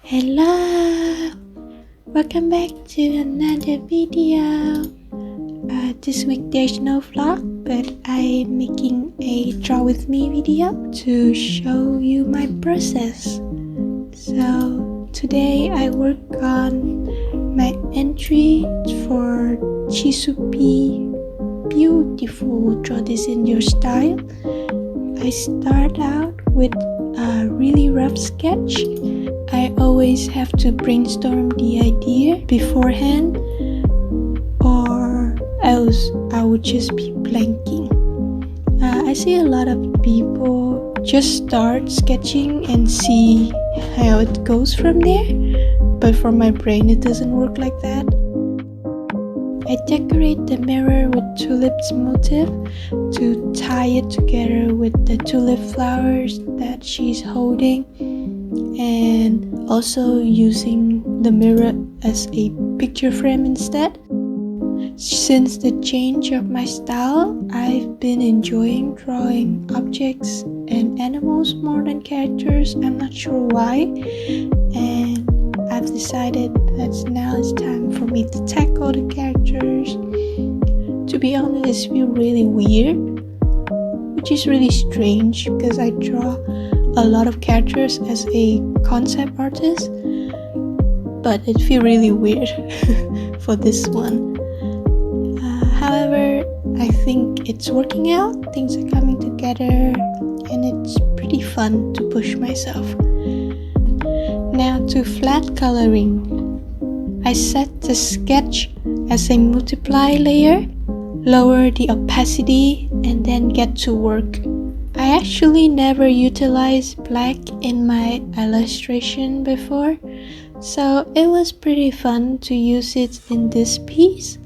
Hello! Welcome back to another video. This week there's no vlog, but I'm making a draw with me video to show you my process. So today I work on my entry for jisoupy. Beautiful, draw this in your style. I start out with a really rough sketch. I always have to brainstorm the idea beforehand, or else I would just be blanking. I see a lot of people just start sketching and see how it goes from there, but for my brain it doesn't work like that. I decorate the mirror with tulips motif to tie it together with the tulip flowers that she's holding, and also using the mirror as a picture frame instead. Since the change of my style, I've been enjoying drawing objects and animals more than characters. I'm not sure why, and I've decided that now it's time for me to tackle the characters. To be honest, it feels really weird, which is really strange because I draw a lot of characters as a concept artist, but it feels really weird for this one. However, I think it's working out, things are coming together, and it's pretty fun to push myself. Now to flat coloring. I set the sketch as a multiply layer, lower the opacity, and then get to work. I actually never utilized black in my illustration before, so it was pretty fun to use it in this piece.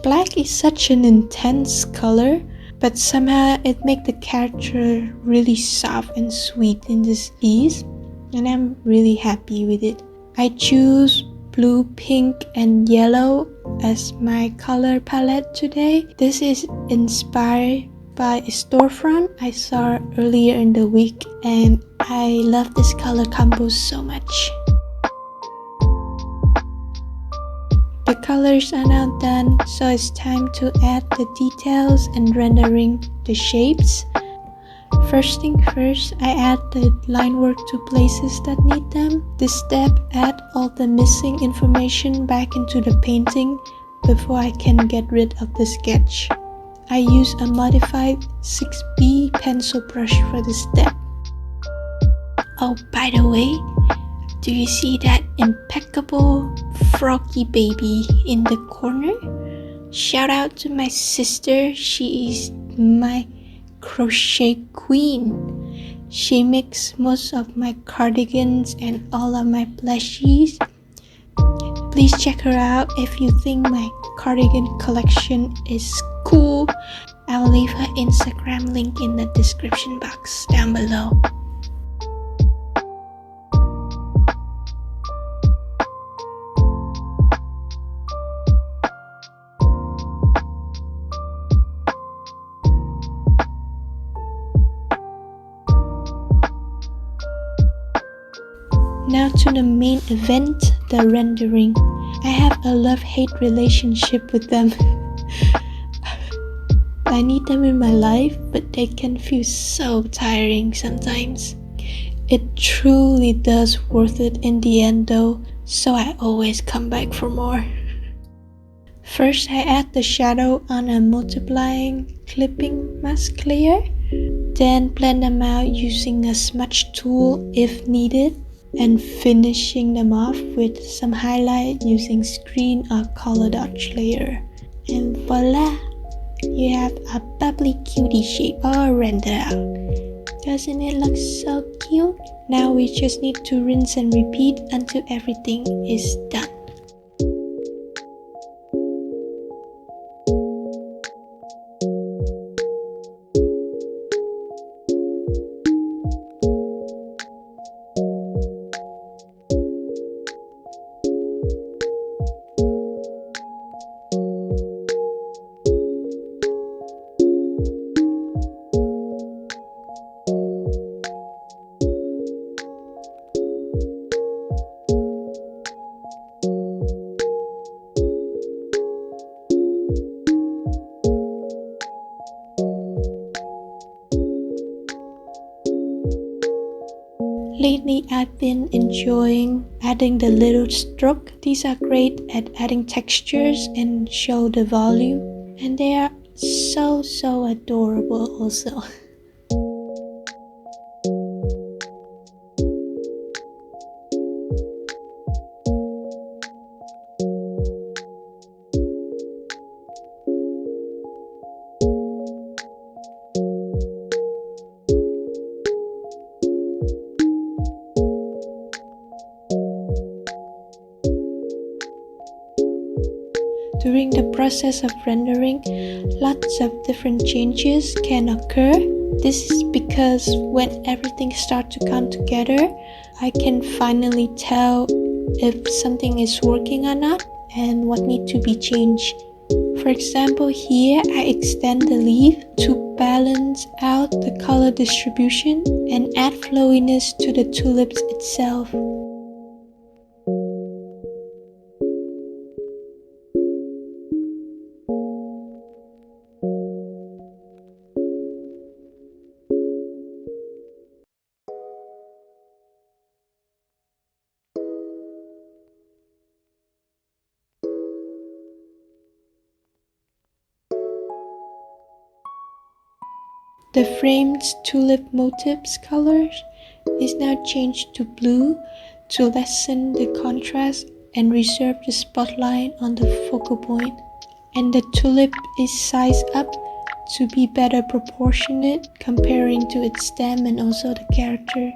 Black is such an intense color, but somehow it makes the character really soft and sweet in this piece, and I'm really happy with it. I choose blue, pink, and yellow as my color palette today. This is inspired by a storefront I saw earlier in the week, and I love this color combo so much. The colors are now done, so it's time to add the details and rendering the shapes. First thing first, I add the line work to places that need them. This step adds all the missing information back into the painting before I can get rid of the sketch. I use a modified 6B pencil brush for this step. Oh, by the way, do you see that impeccable froggy baby in the corner? Shout out to my sister, she is my crochet queen. She makes most of my cardigans and all of my plushies. Please check her out if you think my cardigan collection is cool. I will leave her Instagram link in the description box down below. Now to the main event, the rendering. I have a love-hate relationship with them. I need them in my life, but they can feel so tiring sometimes. It truly does worth it in the end though, so I always come back for more. First, I add the shadow on a multiplying clipping mask layer, then blend them out using a smudge tool if needed, and finishing them off with some highlight using screen or color dodge layer. And voila! You have a bubbly cutie shape all rendered out. Doesn't it look so cute? Now we just need to rinse and repeat until everything is done. I've been enjoying adding the little stroke. These are great at adding textures and show the volume, and they are so adorable also. During the process of rendering, lots of different changes can occur. This is because when everything starts to come together, I can finally tell if something is working or not and what needs to be changed. For example, here I extend the leaf to balance out the color distribution and add flowiness to the tulips itself. The framed tulip motif's colors is now changed to blue to lessen the contrast and reserve the spotlight on the focal point. And the tulip is sized up to be better proportionate comparing to its stem and also the character.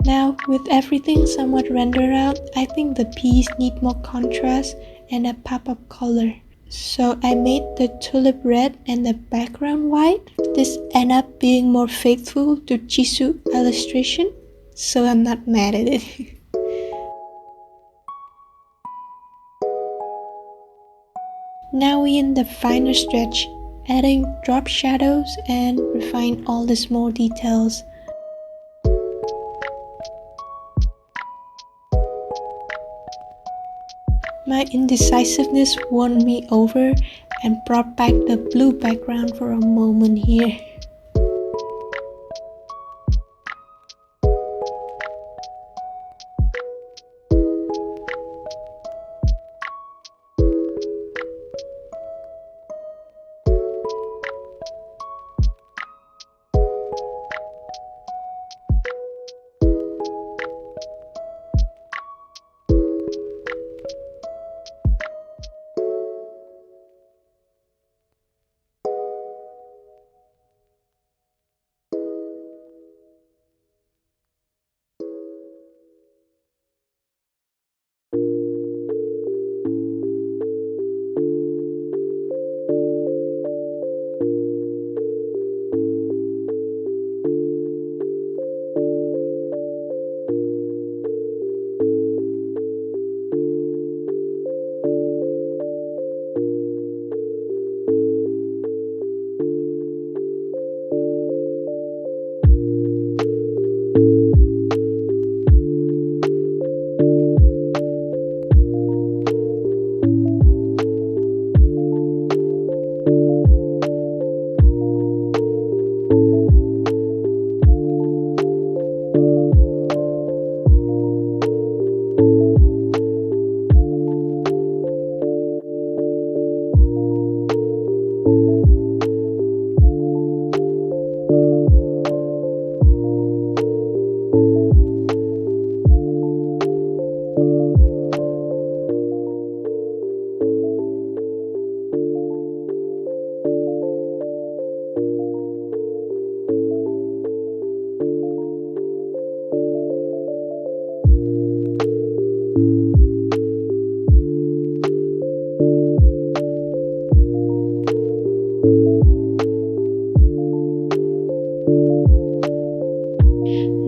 Now, with everything somewhat rendered out, I think the piece needs more contrast and a pop of color. So I made the tulip red and the background white. This ended up being more faithful to jisoupy illustration, so I'm not mad at it. Now we're in the final stretch, adding drop shadows and refine all the small details. My indecisiveness won me over and brought back the blue background for a moment here.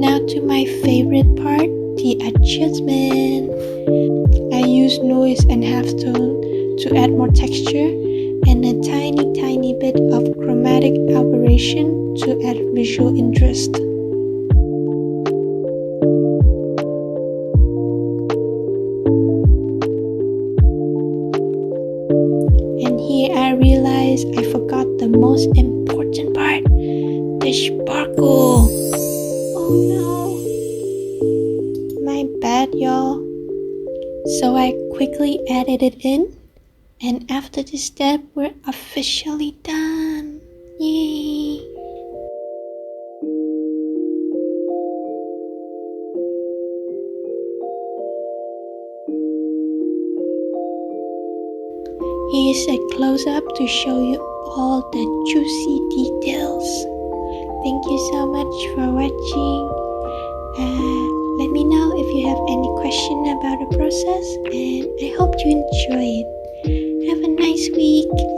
Now to my favorite part, the adjustment. I use noise and halftone to add more texture, and animation to add visual interest. And here I realized I forgot the most important part, the sparkle. Oh no, my bad y'all. So I quickly added it in, and after this step we're officially done. Yay! Here's a close-up to show you all the juicy details. Thank you so much for watching. Let me know if you have any question about the process, and I hope you enjoy it. Have a nice week.